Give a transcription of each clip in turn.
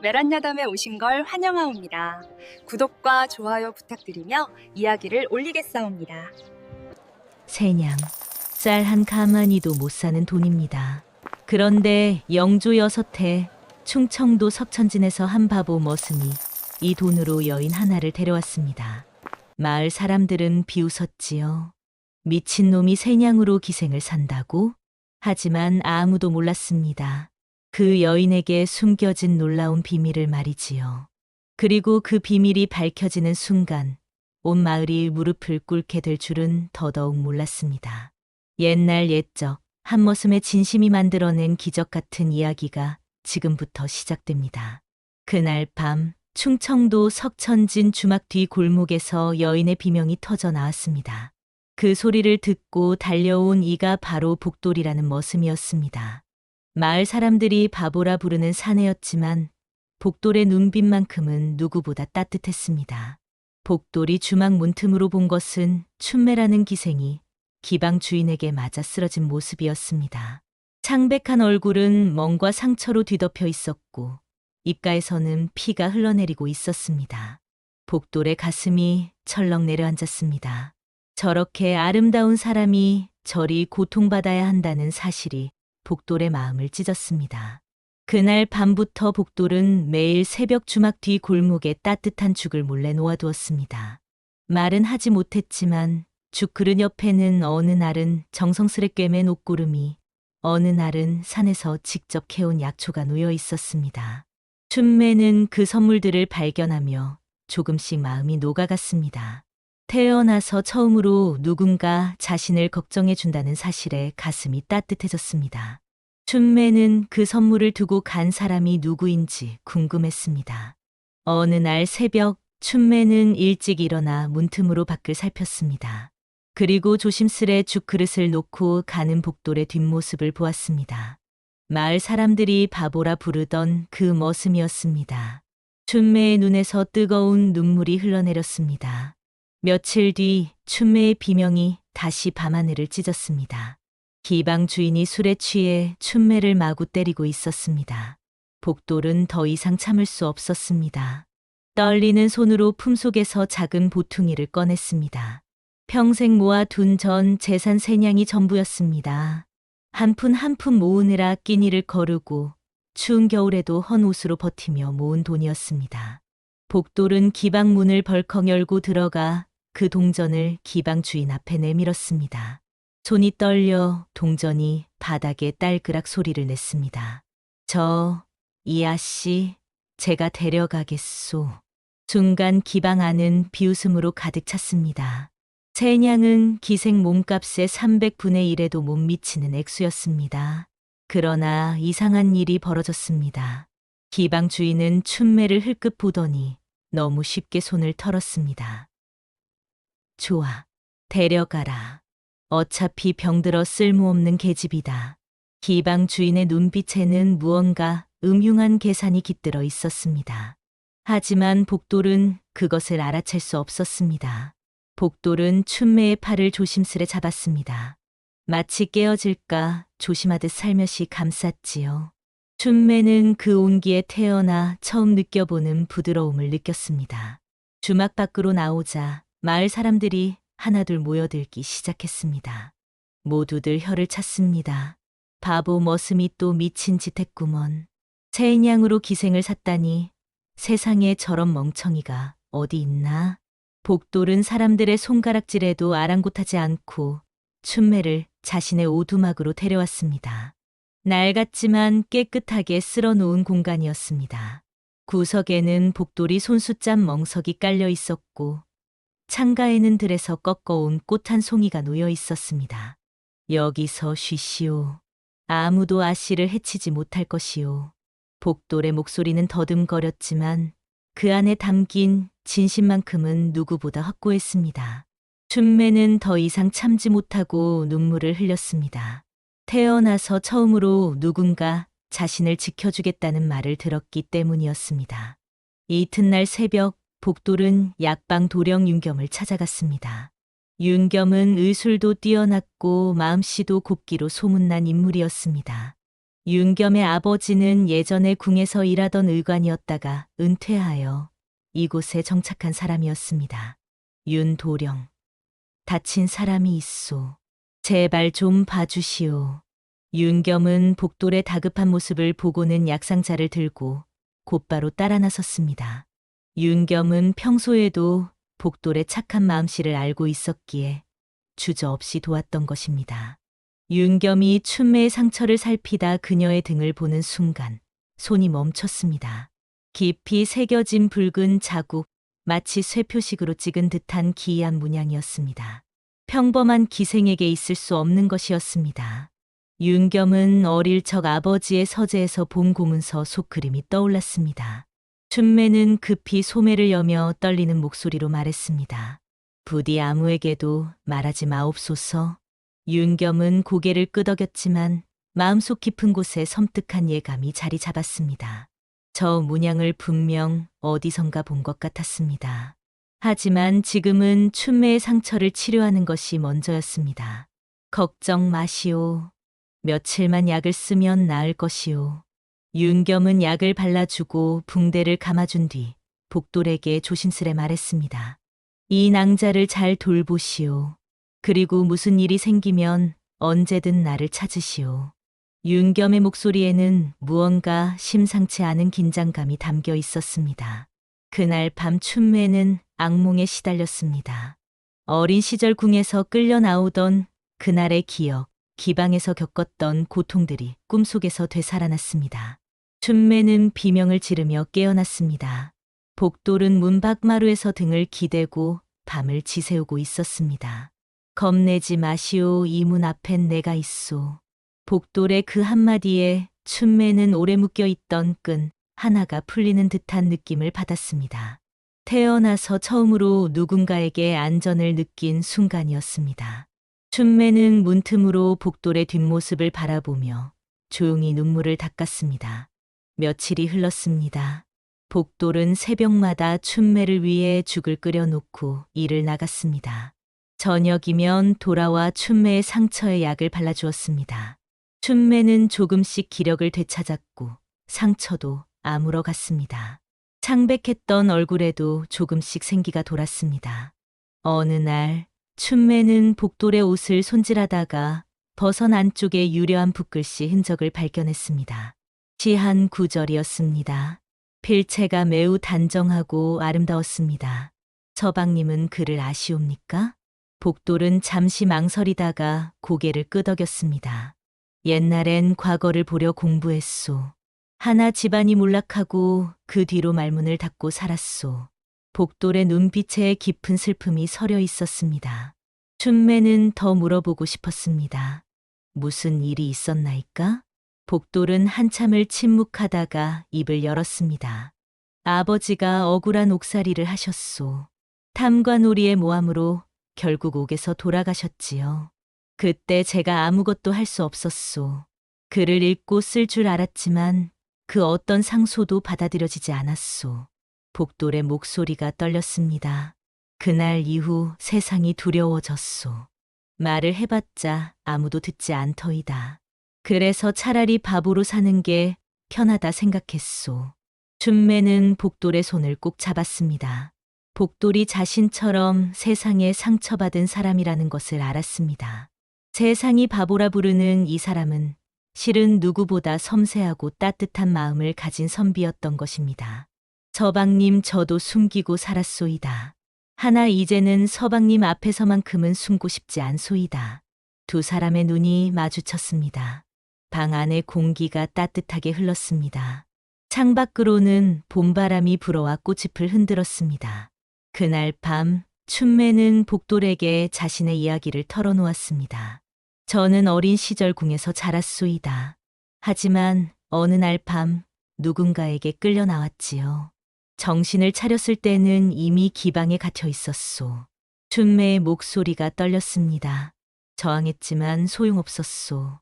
메란야담에 오신 걸 환영하옵니다. 구독과 좋아요 부탁드리며 이야기를 올리겠사옵니다. 세냥, 쌀 한 가마니도 못 사는 돈입니다. 그런데 영조 6해 충청도 석천진에서 한 바보 머슴이 이 돈으로 여인 하나를 데려왔습니다. 마을 사람들은 비웃었지요. 미친놈이 세냥으로 기생을 산다고? 하지만 아무도 몰랐습니다. 그 여인에게 숨겨진 놀라운 비밀을 말이지요. 그리고 그 비밀이 밝혀지는 순간 온 마을이 무릎을 꿇게 될 줄은 더더욱 몰랐습니다. 옛날 옛적 한 머슴의 진심이 만들어낸 기적 같은 이야기가 지금부터 시작됩니다. 그날 밤 충청도 석천진 주막 뒤 골목에서 여인의 비명이 터져 나왔습니다. 그 소리를 듣고 달려온 이가 바로 복돌이라는 머슴이었습니다. 마을 사람들이 바보라 부르는 사내였지만 복돌의 눈빛만큼은 누구보다 따뜻했습니다. 복돌이 주막 문틈으로 본 것은 춘매라는 기생이 기방 주인에게 맞아 쓰러진 모습이었습니다. 창백한 얼굴은 멍과 상처로 뒤덮여 있었고 입가에서는 피가 흘러내리고 있었습니다. 복돌의 가슴이 철렁 내려앉았습니다. 저렇게 아름다운 사람이 저리 고통받아야 한다는 사실이 복돌의 마음을 찢었습니다. 그날 밤부터 복돌은 매일 새벽 주막 뒤 골목에 따뜻한 죽을 몰래 놓아두었습니다. 말은 하지 못했지만 죽 그릇 옆에는 어느 날은 정성스레 꿰맨 옷구름이, 어느 날은 산에서 직접 캐온 약초가 놓여 있었습니다. 춘매는 그 선물들을 발견하며 조금씩 마음이 녹아갔습니다. 태어나서 처음으로 누군가 자신을 걱정해 준다는 사실에 가슴이 따뜻해졌습니다. 춘매는 그 선물을 두고 간 사람이 누구인지 궁금했습니다. 어느 날 새벽 춘매는 일찍 일어나 문틈으로 밖을 살폈습니다. 그리고 조심스레 죽 그릇을 놓고 가는 복돌의 뒷모습을 보았습니다. 마을 사람들이 바보라 부르던 그 머슴이었습니다. 춘매의 눈에서 뜨거운 눈물이 흘러내렸습니다. 며칠 뒤 춘매의 비명이 다시 밤하늘을 찢었습니다. 기방 주인이 술에 취해 춘매를 마구 때리고 있었습니다. 복돌은 더 이상 참을 수 없었습니다. 떨리는 손으로 품속에서 작은 보퉁이를 꺼냈습니다. 평생 모아둔 전 재산 세냥이 전부였습니다. 한 푼 한 푼 모으느라 끼니를 거르고 추운 겨울에도 헌 옷으로 버티며 모은 돈이었습니다. 복돌은 기방 문을 벌컥 열고 들어가 그 동전을 기방 주인 앞에 내밀었습니다. 손이 떨려 동전이 바닥에 딸그락 소리를 냈습니다. 이 아씨, 제가 데려가겠소. 순간 기방 안은 비웃음으로 가득 찼습니다. 세냥은 기생 몸값의 300분의 1에도 못 미치는 액수였습니다. 그러나 이상한 일이 벌어졌습니다. 기방 주인은 춘매를 흘끗 보더니 너무 쉽게 손을 털었습니다. 좋아, 데려가라. 어차피 병들어 쓸모없는 계집이다. 기방 주인의 눈빛에는 무언가 음흉한 계산이 깃들어 있었습니다. 하지만 복돌은 그것을 알아챌 수 없었습니다. 복돌은 춘매의 팔을 조심스레 잡았습니다. 마치 깨어질까 조심하듯 살며시 감쌌지요. 춘매는 그 온기에 태어나 처음 느껴보는 부드러움을 느꼈습니다. 주막 밖으로 나오자 마을 사람들이 하나둘 모여들기 시작했습니다. 모두들 혀를 찼습니다. 바보 머슴이 또 미친 짓 했구먼. 세인양으로 기생을 샀다니 세상에 저런 멍청이가 어디 있나? 복돌은 사람들의 손가락질에도 아랑곳하지 않고 춘매를 자신의 오두막으로 데려왔습니다. 낡았지만 깨끗하게 쓸어놓은 공간이었습니다. 구석에는 복돌이 손수짬 멍석이 깔려 있었고 창가에는 들에서 꺾어온 꽃 한 송이가 놓여 있었습니다. 여기서 쉬시오. 아무도 아씨를 해치지 못할 것이오. 복돌의 목소리는 더듬거렸지만 그 안에 담긴 진심만큼은 누구보다 확고했습니다. 춘매는 더 이상 참지 못하고 눈물을 흘렸습니다. 태어나서 처음으로 누군가 자신을 지켜주겠다는 말을 들었기 때문이었습니다. 이튿날 새벽 복돌은 약방 도령 윤겸을 찾아갔습니다. 윤겸은 의술도 뛰어났고 마음씨도 곱기로 소문난 인물이었습니다. 윤겸의 아버지는 예전에 궁에서 일하던 의관이었다가 은퇴하여 이곳에 정착한 사람이었습니다. 윤도령. 다친 사람이 있소. 제발 좀 봐주시오. 윤겸은 복돌의 다급한 모습을 보고는 약상자를 들고 곧바로 따라 나섰습니다. 윤겸은 평소에도 복돌의 착한 마음씨를 알고 있었기에 주저없이 도왔던 것입니다. 윤겸이 춘매의 상처를 살피다 그녀의 등을 보는 순간 손이 멈췄습니다. 깊이 새겨진 붉은 자국, 마치 쇠표식으로 찍은 듯한 기이한 문양이었습니다. 평범한 기생에게 있을 수 없는 것이었습니다. 윤겸은 어릴 적 아버지의 서재에서 본 고문서 속그림이 떠올랐습니다. 춘매는 급히 소매를 여며 떨리는 목소리로 말했습니다. 부디 아무에게도 말하지 마옵소서. 윤겸은 고개를 끄덕였지만 마음속 깊은 곳에 섬뜩한 예감이 자리 잡았습니다. 저 문양을 분명 어디선가 본 것 같았습니다. 하지만 지금은 춘매의 상처를 치료하는 것이 먼저였습니다. 걱정 마시오. 며칠만 약을 쓰면 나을 것이오. 윤겸은 약을 발라주고 붕대를 감아준 뒤 복돌에게 조심스레 말했습니다. 이 낭자를 잘 돌보시오. 그리고 무슨 일이 생기면 언제든 나를 찾으시오. 윤겸의 목소리에는 무언가 심상치 않은 긴장감이 담겨 있었습니다. 그날 밤 춘매는 악몽에 시달렸습니다. 어린 시절 궁에서 끌려 나오던 그날의 기억, 기방에서 겪었던 고통들이 꿈속에서 되살아났습니다. 춘매는 비명을 지르며 깨어났습니다. 복돌은 문밖마루에서 등을 기대고 밤을 지새우고 있었습니다. 겁내지 마시오. 이 문 앞엔 내가 있소. 복돌의 그 한마디에 춘매는 오래 묶여있던 끈 하나가 풀리는 듯한 느낌을 받았습니다. 태어나서 처음으로 누군가에게 안전을 느낀 순간이었습니다. 춘매는 문틈으로 복돌의 뒷모습을 바라보며 조용히 눈물을 닦았습니다. 며칠이 흘렀습니다. 복돌은 새벽마다 춘매를 위해 죽을 끓여놓고 일을 나갔습니다. 저녁이면 돌아와 춘매의 상처에 약을 발라주었습니다. 춘매는 조금씩 기력을 되찾았고 상처도 아물어갔습니다. 창백했던 얼굴에도 조금씩 생기가 돌았습니다. 어느 날 춘매는 복돌의 옷을 손질하다가 버선 안쪽에 유려한 붓글씨 흔적을 발견했습니다. 시한 구절이었습니다. 필체가 매우 단정하고 아름다웠습니다. 서방님은 그를 아시옵니까? 복돌은 잠시 망설이다가 고개를 끄덕였습니다. 옛날엔 과거를 보려 공부했소. 하나 집안이 몰락하고 그 뒤로 말문을 닫고 살았소. 복돌의 눈빛에 깊은 슬픔이 서려 있었습니다. 춘매는 더 물어보고 싶었습니다. 무슨 일이 있었나이까? 복돌은 한참을 침묵하다가 입을 열었습니다. 아버지가 억울한 옥살이를 하셨소. 탐관오리의 모함으로 결국 옥에서 돌아가셨지요. 그때 제가 아무것도 할 수 없었소. 글을 읽고 쓸 줄 알았지만 그 어떤 상소도 받아들여지지 않았소. 복돌의 목소리가 떨렸습니다. 그날 이후 세상이 두려워졌소. 말을 해봤자 아무도 듣지 않더이다. 그래서 차라리 바보로 사는 게 편하다 생각했소. 춘매는 복돌의 손을 꼭 잡았습니다. 복돌이 자신처럼 세상에 상처받은 사람이라는 것을 알았습니다. 세상이 바보라 부르는 이 사람은 실은 누구보다 섬세하고 따뜻한 마음을 가진 선비였던 것입니다. 서방님, 저도 숨기고 살았소이다. 하나 이제는 서방님 앞에서만큼은 숨고 싶지 않소이다. 두 사람의 눈이 마주쳤습니다. 방 안의 공기가 따뜻하게 흘렀습니다. 창밖으로는 봄바람이 불어와 꽃잎을 흔들었습니다. 그날 밤 춘매는 복돌에게 자신의 이야기를 털어놓았습니다. 저는 어린 시절 궁에서 자랐소이다. 하지만 어느 날 밤 누군가에게 끌려 나왔지요. 정신을 차렸을 때는 이미 기방에 갇혀 있었소. 춘매의 목소리가 떨렸습니다. 저항했지만 소용없었소.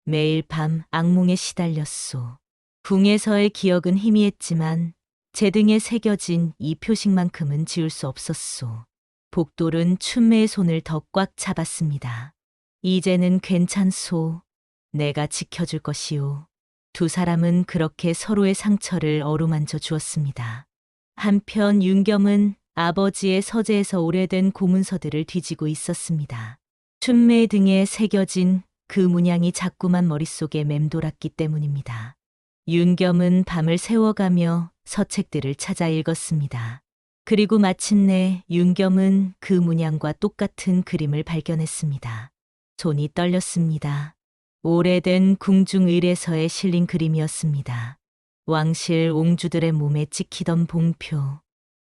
매일 밤 악몽에 시달렸소. 궁에서의 기억은 희미했지만 제 등에 새겨진 이 표식만큼은 지울 수 없었소. 복돌은 춘매의 손을 더 꽉 잡았습니다. 이제는 괜찮소. 내가 지켜줄 것이오. 두 사람은 그렇게 서로의 상처를 어루만져 주었습니다. 한편 윤겸은 아버지의 서재에서 오래된 고문서들을 뒤지고 있었습니다. 춘매 등에 새겨진 그 문양이 자꾸만 머릿속에 맴돌았기 때문입니다. 윤겸은 밤을 새워가며 서책들을 찾아 읽었습니다. 그리고 마침내 윤겸은 그 문양과 똑같은 그림을 발견했습니다. 손이 떨렸습니다. 오래된 궁중 의례서에 실린 그림이었습니다. 왕실 옹주들의 몸에 찍히던 봉표.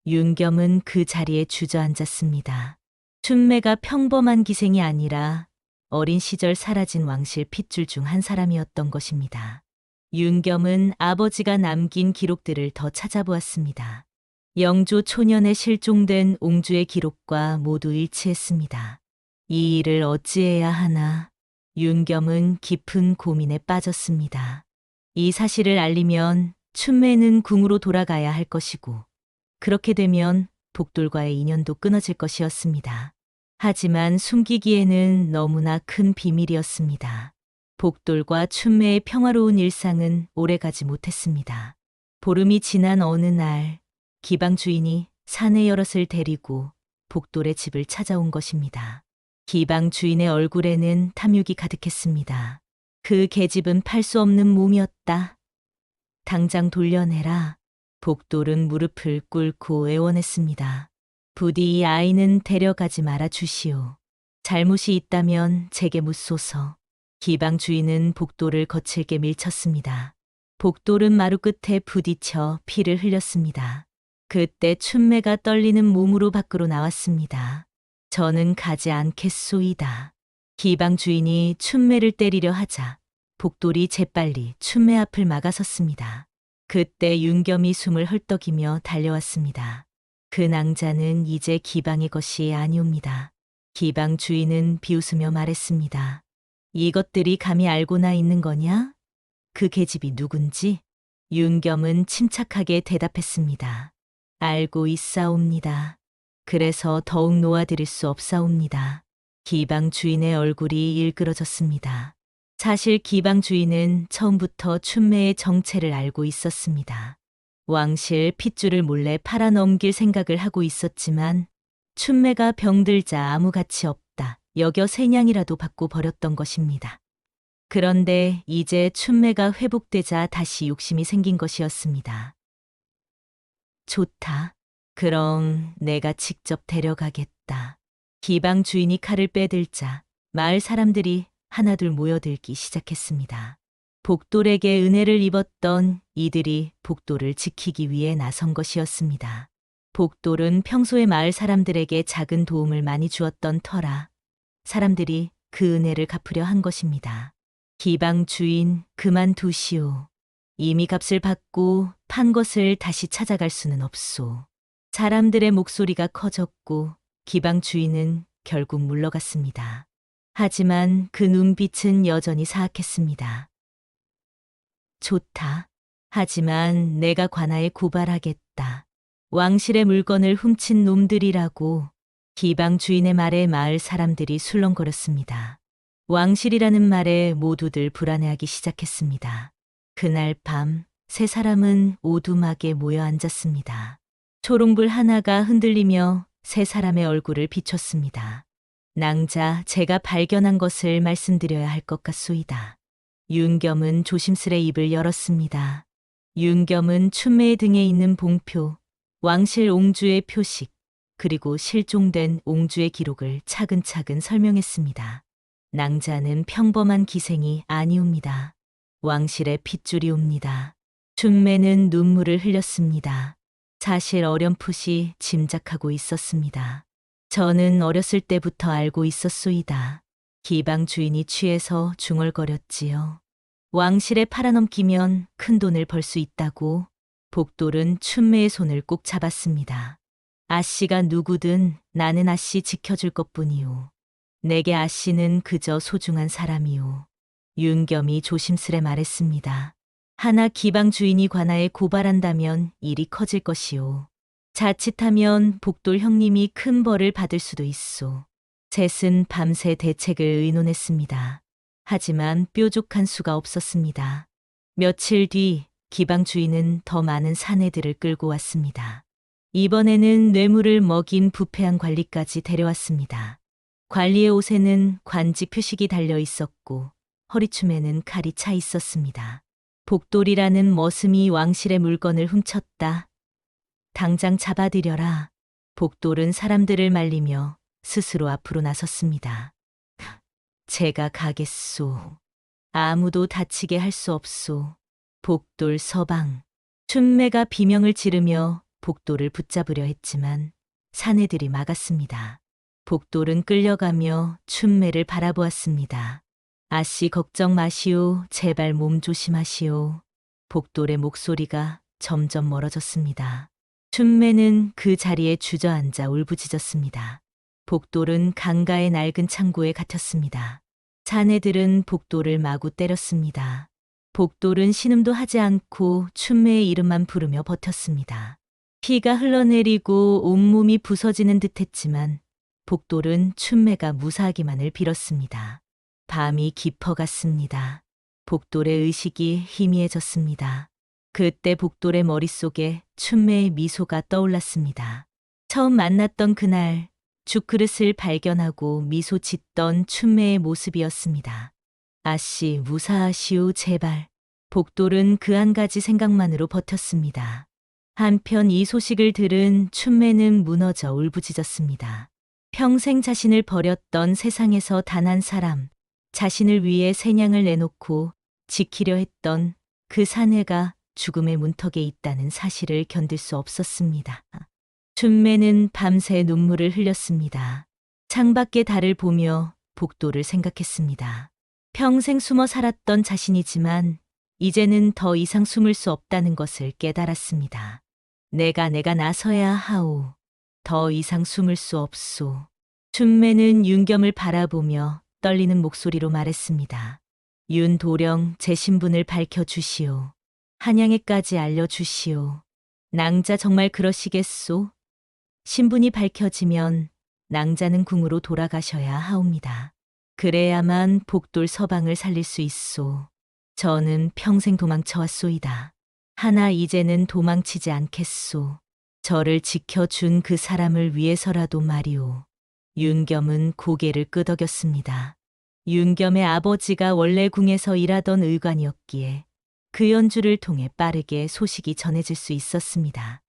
윤겸은 그 자리에 주저앉았습니다. 춘매가 평범한 기생이 아니라 어린 시절 사라진 왕실 핏줄 중 한 사람이었던 것입니다. 윤겸은 아버지가 남긴 기록들을 더 찾아보았습니다. 영조 초년에 실종된 옹주의 기록과 모두 일치했습니다. 이 일을 어찌해야 하나 윤겸은 깊은 고민에 빠졌습니다. 이 사실을 알리면 춘매는 궁으로 돌아가야 할 것이고 그렇게 되면 복돌과의 인연도 끊어질 것이었습니다. 하지만 숨기기에는 너무나 큰 비밀이었습니다. 복돌과 춘매의 평화로운 일상은 오래가지 못했습니다. 보름이 지난 어느 날 기방 주인이 사내 여럿을 데리고 복돌의 집을 찾아온 것입니다. 기방 주인의 얼굴에는 탐욕이 가득했습니다. 그 계집은 팔 수 없는 몸이었다. 당장 돌려내라. 복돌은 무릎을 꿇고 애원했습니다. 부디 이 아이는 데려가지 말아 주시오. 잘못이 있다면 제게 묻소서. 기방 주인은 복돌을 거칠게 밀쳤습니다. 복돌은 마루 끝에 부딪혀 피를 흘렸습니다. 그때 춘매가 떨리는 몸으로 밖으로 나왔습니다. 저는 가지 않겠소이다. 기방 주인이 춘매를 때리려 하자 복돌이 재빨리 춘매 앞을 막아섰습니다. 그때 윤겸이 숨을 헐떡이며 달려왔습니다. 그 낭자는 이제 기방의 것이 아니옵니다. 기방 주인은 비웃으며 말했습니다. 이것들이 감히 알고나 있는 거냐? 그 계집이 누군지? 윤겸은 침착하게 대답했습니다. 알고 있사옵니다. 그래서 더욱 놓아드릴 수 없사옵니다. 기방 주인의 얼굴이 일그러졌습니다. 사실 기방 주인은 처음부터 춘매의 정체를 알고 있었습니다. 왕실 핏줄을 몰래 팔아넘길 생각을 하고 있었지만 춘매가 병들자 아무 가치 없다 여겨 세냥이라도 받고 버렸던 것입니다. 그런데 이제 춘매가 회복되자 다시 욕심이 생긴 것이었습니다. 좋다. 그럼 내가 직접 데려가겠다. 기방 주인이 칼을 빼들자 마을 사람들이 하나둘 모여들기 시작했습니다. 복돌에게 은혜를 입었던 이들이 복돌을 지키기 위해 나선 것이었습니다. 복돌은 평소에 마을 사람들에게 작은 도움을 많이 주었던 터라 사람들이 그 은혜를 갚으려 한 것입니다. 기방 주인 그만두시오. 이미 값을 받고 판 것을 다시 찾아갈 수는 없소. 사람들의 목소리가 커졌고 기방 주인은 결국 물러갔습니다. 하지만 그 눈빛은 여전히 사악했습니다. 좋다. 하지만 내가 관아에 고발하겠다. 왕실의 물건을 훔친 놈들이라고. 기방 주인의 말에 마을 사람들이 술렁거렸습니다. 왕실이라는 말에 모두들 불안해하기 시작했습니다. 그날 밤 세 사람은 오두막에 모여 앉았습니다. 초롱불 하나가 흔들리며 세 사람의 얼굴을 비췄습니다. 낭자, 제가 발견한 것을 말씀드려야 할 것 같소이다. 윤겸은 조심스레 입을 열었습니다. 윤겸은 춘매 등에 있는 봉표, 왕실 옹주의 표식, 그리고 실종된 옹주의 기록을 차근차근 설명했습니다. 낭자는 평범한 기생이 아니옵니다. 왕실의 핏줄이옵니다. 춘매는 눈물을 흘렸습니다. 사실 어렴풋이 짐작하고 있었습니다. 저는 어렸을 때부터 알고 있었소이다. 기방 주인이 취해서 중얼거렸지요. 왕실에 팔아넘기면 큰 돈을 벌 수 있다고. 복돌은 춘매의 손을 꼭 잡았습니다. 아씨가 누구든 나는 아씨 지켜줄 것뿐이오. 내게 아씨는 그저 소중한 사람이오. 윤겸이 조심스레 말했습니다. 하나 기방 주인이 관아에 고발한다면 일이 커질 것이오. 자칫하면 복돌 형님이 큰 벌을 받을 수도 있소. 셋은 밤새 대책을 의논했습니다. 하지만 뾰족한 수가 없었습니다. 며칠 뒤 기방 주인은 더 많은 사내들을 끌고 왔습니다. 이번에는 뇌물을 먹인 부패한 관리까지 데려왔습니다. 관리의 옷에는 관직 표식이 달려 있었고 허리춤에는 칼이 차 있었습니다. 복돌이라는 머슴이 왕실의 물건을 훔쳤다. 당장 잡아들여라. 복돌은 사람들을 말리며 스스로 앞으로 나섰습니다. 제가 가겠소. 아무도 다치게 할 수 없소. 복돌 서방. 춘매가 비명을 지르며 복돌을 붙잡으려 했지만 사내들이 막았습니다. 복돌은 끌려가며 춘매를 바라보았습니다. 아씨 걱정 마시오. 제발 몸 조심하시오. 복돌의 목소리가 점점 멀어졌습니다. 춘매는 그 자리에 주저앉아 울부짖었습니다. 복돌은 강가의 낡은 창고에 갇혔습니다. 사내들은 복돌을 마구 때렸습니다. 복돌은 신음도 하지 않고 춘매의 이름만 부르며 버텼습니다. 피가 흘러내리고 온몸이 부서지는 듯했지만 복돌은 춘매가 무사하기만을 빌었습니다. 밤이 깊어갔습니다. 복돌의 의식이 희미해졌습니다. 그때 복돌의 머릿속에 춘매의 미소가 떠올랐습니다. 처음 만났던 그날 죽그릇을 발견하고 미소 짓던 춘매의 모습이었습니다. 아씨 무사하시오 제발. 복돌은 그 한 가지 생각만으로 버텼습니다. 한편 이 소식을 들은 춘매는 무너져 울부짖었습니다. 평생 자신을 버렸던 세상에서 단 한 사람, 자신을 위해 새냥을 내놓고 지키려 했던 그 사내가 죽음의 문턱에 있다는 사실을 견딜 수 없었습니다. 춘매는 밤새 눈물을 흘렸습니다. 창밖의 달을 보며 복돌을 생각했습니다. 평생 숨어 살았던 자신이지만 이제는 더 이상 숨을 수 없다는 것을 깨달았습니다. 내가 나서야 하오. 더 이상 숨을 수 없소. 춘매는 윤겸을 바라보며 떨리는 목소리로 말했습니다. 윤도령 제 신분을 밝혀주시오. 한양에까지 알려주시오. 낭자 정말 그러시겠소? 신분이 밝혀지면 낭자는 궁으로 돌아가셔야 하옵니다. 그래야만 복돌 서방을 살릴 수 있소. 저는 평생 도망쳐왔소이다. 하나 이제는 도망치지 않겠소. 저를 지켜준 그 사람을 위해서라도 말이오. 윤겸은 고개를 끄덕였습니다. 윤겸의 아버지가 원래 궁에서 일하던 의관이었기에 그 연주를 통해 빠르게 소식이 전해질 수 있었습니다.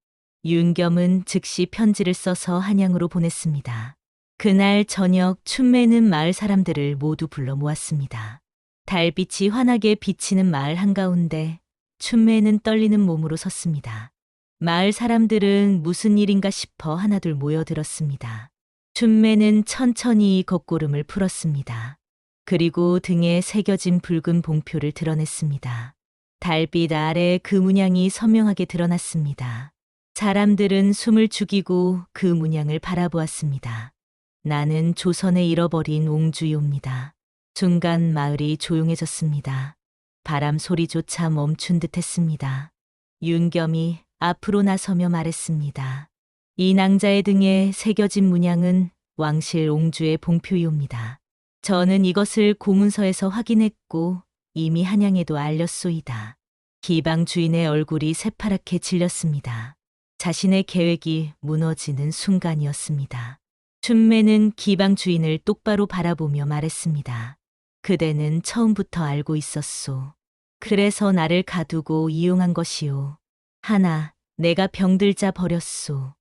윤겸은 즉시 편지를 써서 한양으로 보냈습니다. 그날 저녁 춘매는 마을 사람들을 모두 불러 모았습니다. 달빛이 환하게 비치는 마을 한가운데 춘매는 떨리는 몸으로 섰습니다. 마을 사람들은 무슨 일인가 싶어 하나둘 모여들었습니다. 춘매는 천천히 걷고름을 풀었습니다. 그리고 등에 새겨진 붉은 봉표를 드러냈습니다. 달빛 아래 그 문양이 선명하게 드러났습니다. 사람들은 숨을 죽이고 그 문양을 바라보았습니다. 나는 조선에 잃어버린 옹주요입니다. 순간 마을이 조용해졌습니다. 바람 소리조차 멈춘 듯했습니다. 윤겸이 앞으로 나서며 말했습니다. 이 낭자의 등에 새겨진 문양은 왕실 옹주의 봉표이옵니다. 저는 이것을 고문서에서 확인했고 이미 한양에도 알렸소이다. 기방 주인의 얼굴이 새파랗게 질렸습니다. 자신의 계획이 무너지는 순간이었습니다. 춘매는 기방 주인을 똑바로 바라보며 말했습니다. 그대는 처음부터 알고 있었소. 그래서 나를 가두고 이용한 것이오. 하나, 내가 병들자 버렸소.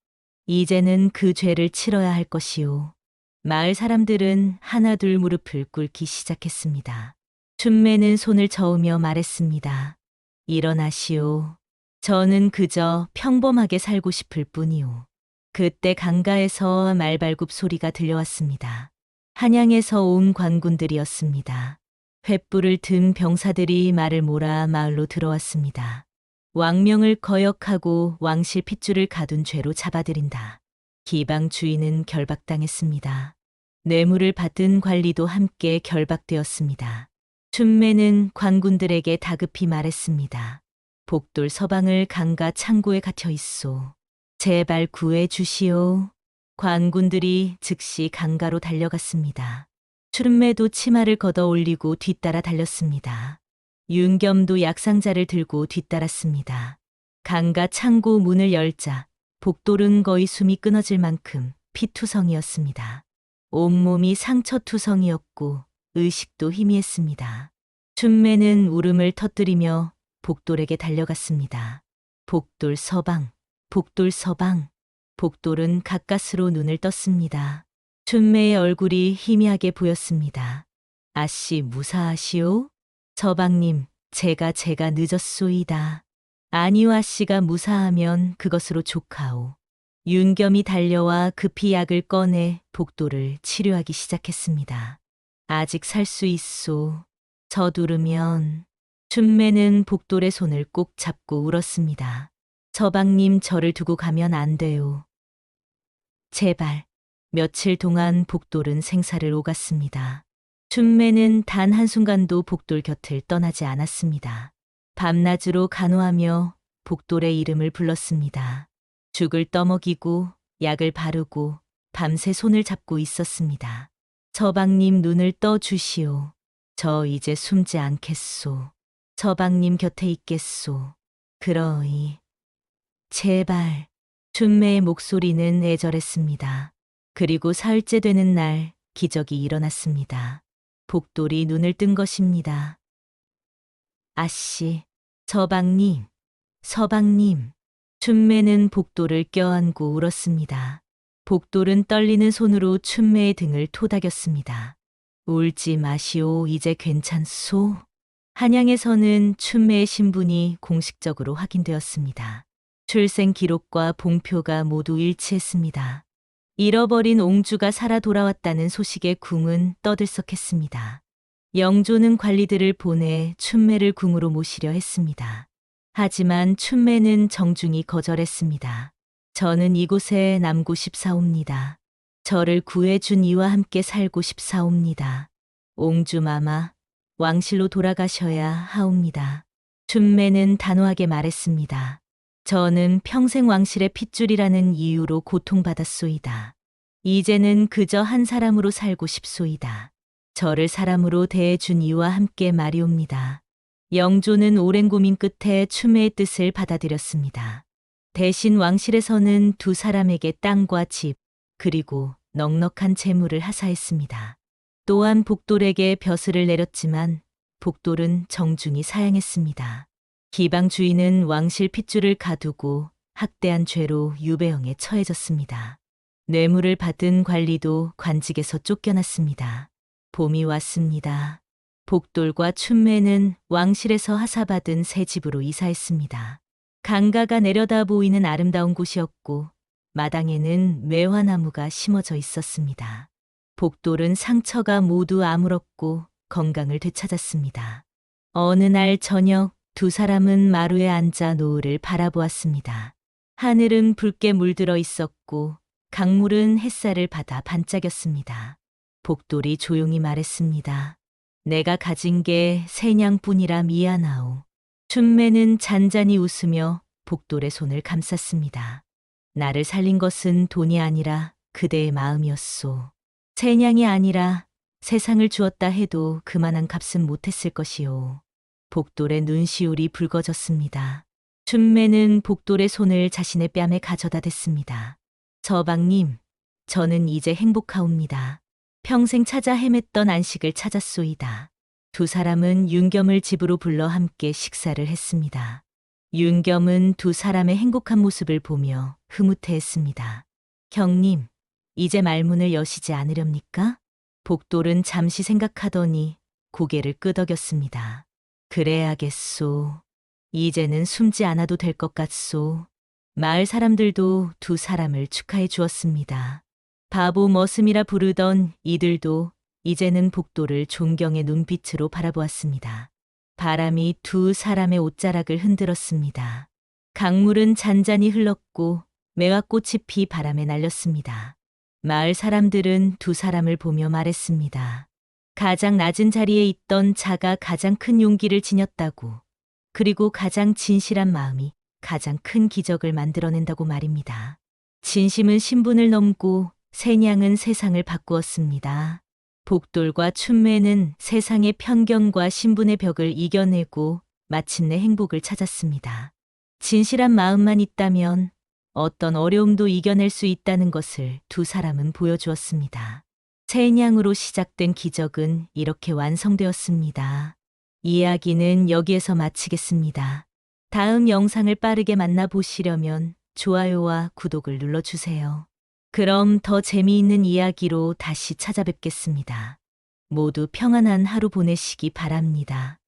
이제는 그 죄를 치러야 할 것이오. 마을 사람들은 하나둘 무릎을 꿇기 시작했습니다. 춘매는 손을 저으며 말했습니다. 일어나시오. 저는 그저 평범하게 살고 싶을 뿐이오. 그때 강가에서 말발굽 소리가 들려왔습니다. 한양에서 온 관군들이었습니다. 횃불을 든 병사들이 말을 몰아 마을로 들어왔습니다. 왕명을 거역하고 왕실 핏줄을 가둔 죄로 잡아들인다. 기방 주인은 결박당했습니다. 뇌물을 받은 관리도 함께 결박되었습니다. 춘매는 관군들에게 다급히 말했습니다. 복돌 서방을 강가 창고에 갇혀 있소. 제발 구해 주시오. 관군들이 즉시 강가로 달려갔습니다. 춘매도 치마를 걷어 올리고 뒤따라 달렸습니다. 윤겸도 약상자를 들고 뒤따랐습니다. 강가 창고 문을 열자 복돌은 거의 숨이 끊어질 만큼 피투성이었습니다. 온몸이 상처투성이었고 의식도 희미했습니다. 춘매는 울음을 터뜨리며 복돌에게 달려갔습니다. 복돌 서방, 복돌 서방. 복돌은 가까스로 눈을 떴습니다. 춘매의 얼굴이 희미하게 보였습니다. 아씨 무사하시오? 서방님, 제가 늦었소이다. 아니오 아씨가 무사하면 그것으로 족하오. 윤겸이 달려와 급히 약을 꺼내 복돌을 치료하기 시작했습니다. 아직 살 수 있소. 서두르면. 춘매는 복돌의 손을 꼭 잡고 울었습니다. 서방님 저를 두고 가면 안 돼요. 제발. 며칠 동안 복돌은 생사를 오갔습니다. 춘매는 단 한순간도 복돌 곁을 떠나지 않았습니다. 밤낮으로 간호하며 복돌의 이름을 불렀습니다. 죽을 떠먹이고 약을 바르고 밤새 손을 잡고 있었습니다. 서방님 눈을 떠 주시오. 저 이제 숨지 않겠소. 서방님 곁에 있겠소. 그러이. 제발. 춘매의 목소리는 애절했습니다. 그리고 사흘째 되는 날 기적이 일어났습니다. 복돌이 눈을 뜬 것입니다. 아씨, 서방님, 서방님. 춘매는 복돌을 껴안고 울었습니다. 복돌은 떨리는 손으로 춘매의 등을 토닥였습니다. 울지 마시오, 이제 괜찮소. 한양에서는 춘매의 신분이 공식적으로 확인되었습니다. 출생 기록과 봉표가 모두 일치했습니다. 잃어버린 옹주가 살아 돌아왔다는 소식에 궁은 떠들썩했습니다. 영조는 관리들을 보내 춘매를 궁으로 모시려 했습니다. 하지만 춘매는 정중히 거절했습니다. 저는 이곳에 남고 싶사옵니다. 저를 구해준 이와 함께 살고 싶사옵니다. 옹주마마, 왕실로 돌아가셔야 하옵니다. 춘매는 단호하게 말했습니다. 저는 평생 왕실의 핏줄이라는 이유로 고통받았소이다. 이제는 그저 한 사람으로 살고 싶소이다. 저를 사람으로 대해준 이와 함께 말이옵니다. 영조는 오랜 고민 끝에 춘매의 뜻을 받아들였습니다. 대신 왕실에서는 두 사람에게 땅과 집, 그리고 넉넉한 재물을 하사했습니다. 또한 복돌에게 벼슬을 내렸지만 복돌은 정중히 사양했습니다. 기방 주인은 왕실 핏줄을 가두고 학대한 죄로 유배형에 처해졌습니다. 뇌물을 받은 관리도 관직에서 쫓겨났습니다. 봄이 왔습니다. 복돌과 춘매는 왕실에서 하사받은 새 집으로 이사했습니다. 강가가 내려다 보이는 아름다운 곳이었고 마당에는 매화나무가 심어져 있었습니다. 복돌은 상처가 모두 아물었고 건강을 되찾았습니다. 어느 날 저녁 두 사람은 마루에 앉아 노을을 바라보았습니다. 하늘은 붉게 물들어 있었고 강물은 햇살을 받아 반짝였습니다. 복돌이 조용히 말했습니다. 내가 가진 게 세 냥뿐이라 미안하오. 춘매는 잔잔히 웃으며 복돌의 손을 감쌌습니다. 나를 살린 것은 돈이 아니라 그대의 마음이었소. 세 냥이 아니라 세상을 주었다 해도 그만한 값은 못했을 것이오. 복돌의 눈시울이 붉어졌습니다. 춘매는 복돌의 손을 자신의 뺨에 가져다 댔습니다. 서방님, 저는 이제 행복하옵니다. 평생 찾아 헤맸던 안식을 찾았소이다. 두 사람은 윤겸을 집으로 불러 함께 식사를 했습니다. 윤겸은 두 사람의 행복한 모습을 보며 흐뭇해했습니다. 형님, 이제 말문을 여시지 않으렵니까? 복돌은 잠시 생각하더니 고개를 끄덕였습니다. 그래야겠소. 이제는 숨지 않아도 될 것 같소. 마을 사람들도 두 사람을 축하해 주었습니다. 바보 머슴이라 부르던 이들도 이제는 복돌을 존경의 눈빛으로 바라보았습니다. 바람이 두 사람의 옷자락을 흔들었습니다. 강물은 잔잔히 흘렀고 매화꽃이 피 바람에 날렸습니다. 마을 사람들은 두 사람을 보며 말했습니다. 가장 낮은 자리에 있던 자가 가장 큰 용기를 지녔다고, 그리고 가장 진실한 마음이 가장 큰 기적을 만들어낸다고 말입니다. 진심은 신분을 넘고 세냥은 세상을 바꾸었습니다. 복돌과 춘매는 세상의 편견과 신분의 벽을 이겨내고 마침내 행복을 찾았습니다. 진실한 마음만 있다면 어떤 어려움도 이겨낼 수 있다는 것을 두 사람은 보여주었습니다. 세인양으로 시작된 기적은 이렇게 완성되었습니다. 이야기는 여기에서 마치겠습니다. 다음 영상을 빠르게 만나보시려면 좋아요와 구독을 눌러주세요. 그럼 더 재미있는 이야기로 다시 찾아뵙겠습니다. 모두 평안한 하루 보내시기 바랍니다.